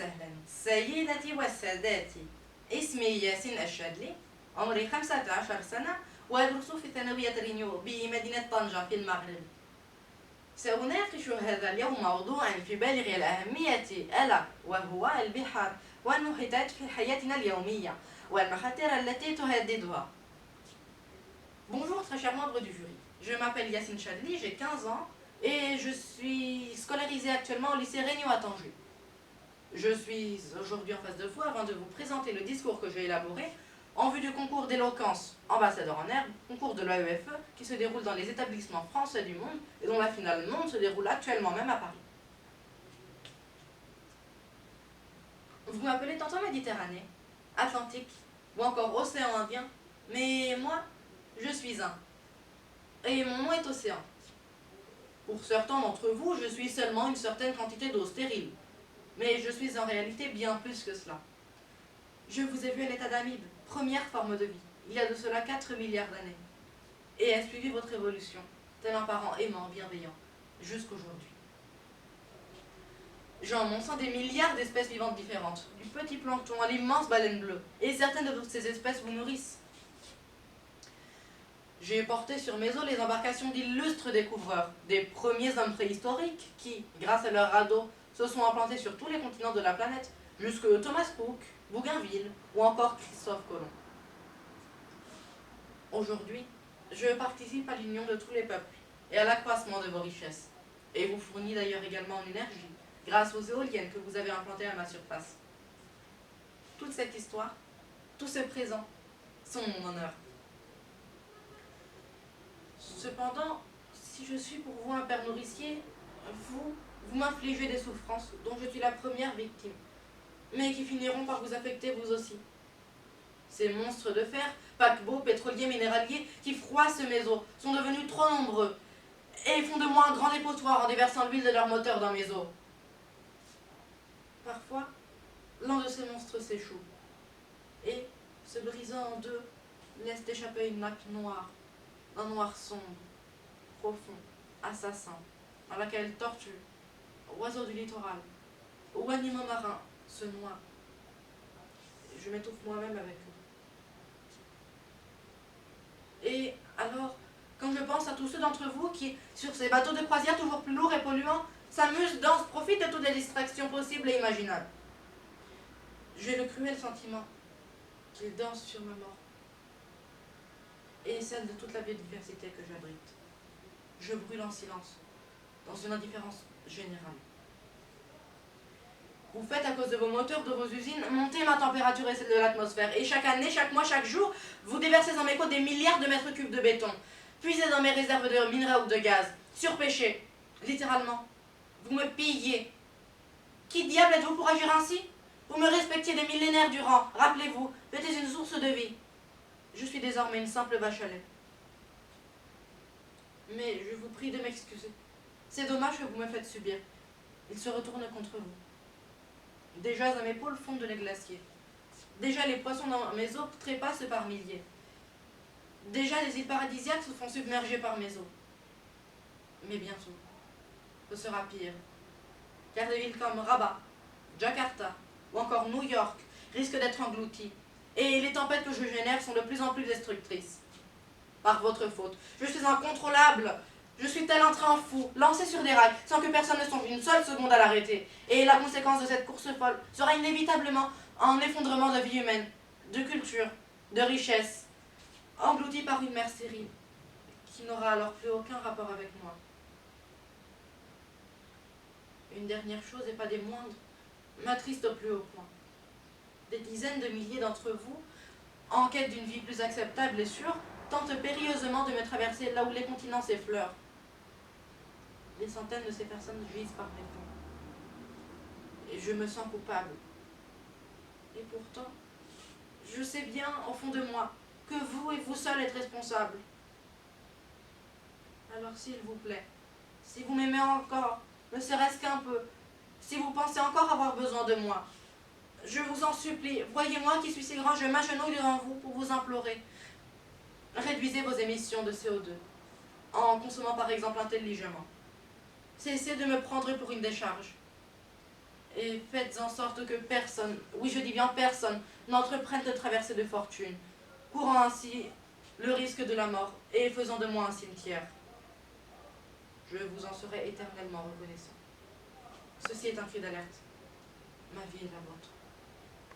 وسهلا سيدتي وسادتي. اسمي ياسين الشادلي، عمري 15 سنة وأدرس في ثانوية رينيو بمدينة طنجة في المغرب. سأناقش هذا اليوم موضوعا في بالغ الأهمية ألا وهو البحار والمحيطات في حياتنا اليومية والمخاطر التي تهددها. Bonjour très chers membres du jury. Je m'appelle Yacine Chadli, j'ai 15 ans et je suis scolarisée actuellement au lycée Regnault à Tanger. Je suis aujourd'hui en face de vous afin de vous présenter le discours que j'ai élaboré en vue du concours d'éloquence ambassadeur en herbe, concours de l'AEFE qui se déroule dans les établissements français du monde et dont la finale monde se déroule actuellement même à Paris. Vous m'appelez tantôt Méditerranée, Atlantique ou encore Océan Indien, mais moi, je suis un. Et mon nom est Océan. Pour certains d'entre vous, je suis seulement une certaine quantité d'eau stérile. Mais je suis en réalité bien plus que cela. Je vous ai vu à l'état d'amibe, première forme de vie, il y a de cela 4 milliards d'années. Et ai suivi votre évolution, tel un parent aimant, bienveillant, jusqu'aujourd'hui. J'ai en mon sein des milliards d'espèces vivantes différentes, du petit plancton à l'immense baleine bleue, et certaines de toutes ces espèces vous nourrissent. J'ai porté sur mes os les embarcations d'illustres découvreurs, des premiers hommes préhistoriques qui, grâce à leurs radeaux, se sont implantés sur tous les continents de la planète, jusque Thomas Cook, Bougainville ou encore Christophe Colomb. Aujourd'hui, je participe à l'union de tous les peuples et à l'accroissement de vos richesses, et vous fournis d'ailleurs également en énergie, grâce aux éoliennes que vous avez implantées à ma surface. Toute cette histoire, tous ces présents, sont mon honneur. Cependant, si je suis pour vous un père nourricier, vous m'infligez des souffrances dont je suis la première victime, mais qui finiront par vous affecter vous aussi. Ces monstres de fer, paquebots, pétroliers, minéraliers, qui froissent mes eaux, sont devenus trop nombreux et font de moi un grand dépotoir en déversant l'huile de leur moteur dans mes eaux. Parfois, l'un de ces monstres s'échoue et, se brisant en deux, laisse échapper une nappe noire, un noir sombre, profond, assassin, dans laquelle tortues, oiseaux du littoral ou animaux marins se noient. Je m'étouffe moi-même avec eux. Et alors, quand je pense à tous ceux d'entre vous qui, sur ces bateaux de croisière toujours plus lourds et polluants, s'amusent, dansent, profitent de toutes les distractions possibles et imaginables, j'ai le cruel sentiment qu'ils dansent sur ma mort et celle de toute la biodiversité que j'abrite. Je brûle en silence, dans une indifférence générale. Vous faites, à cause de vos moteurs, de vos usines, monter ma température et celle de l'atmosphère. Et chaque année, chaque mois, chaque jour, vous déversez dans mes côtes des milliards de mètres cubes de béton. Puisez dans mes réserves de minerais ou de gaz. Surpêchez. Littéralement. Vous me pillez. Qui diable êtes-vous pour agir ainsi? Vous me respectiez des millénaires durant. Rappelez-vous, vous étiez une source de vie. Je suis désormais une simple vache à lait. Mais je vous prie de m'excuser. C'est dommage que vous me faites subir. Il se retourne contre vous. Déjà à mes pôles fondent les glaciers. Déjà les poissons dans mes eaux trépassent par milliers. Déjà les îles paradisiaques se font submerger par mes eaux. Mais bientôt, ce sera pire. Car des villes comme Rabat, Jakarta ou encore New York risquent d'être englouties. Et les tempêtes que je génère sont de plus en plus destructrices. Par votre faute. Je suis incontrôlable. Je suis tel un train fou, lancé sur des rails, sans que personne ne songe une seule seconde à l'arrêter. Et la conséquence de cette course folle sera inévitablement un effondrement de vie humaine, de culture, de richesse, englouti par une mer stérile, qui n'aura alors plus aucun rapport avec moi. Une dernière chose, et pas des moindres, m'attriste au plus haut point. Des dizaines de milliers d'entre vous, en quête d'une vie plus acceptable et sûre, tentent périlleusement de me traverser là où les continents s'effleurent. Des centaines de ces personnes gisent par mes fonds. Et je me sens coupable. Et pourtant, je sais bien, au fond de moi, que vous et vous seul êtes responsables. Alors s'il vous plaît, si vous m'aimez encore, ne serait-ce qu'un peu, si vous pensez encore avoir besoin de moi, je vous en supplie, voyez-moi qui suis si grand, je m'agenouille devant vous pour vous implorer. Réduisez vos émissions de CO2, en consommant par exemple intelligemment. Cessez de me prendre pour une décharge. Et faites en sorte que personne, oui je dis bien personne, n'entreprenne de traverser de fortune, courant ainsi le risque de la mort et faisant de moi un cimetière. Je vous en serai éternellement reconnaissant. Ceci est un cri d'alerte. Ma vie est la vôtre.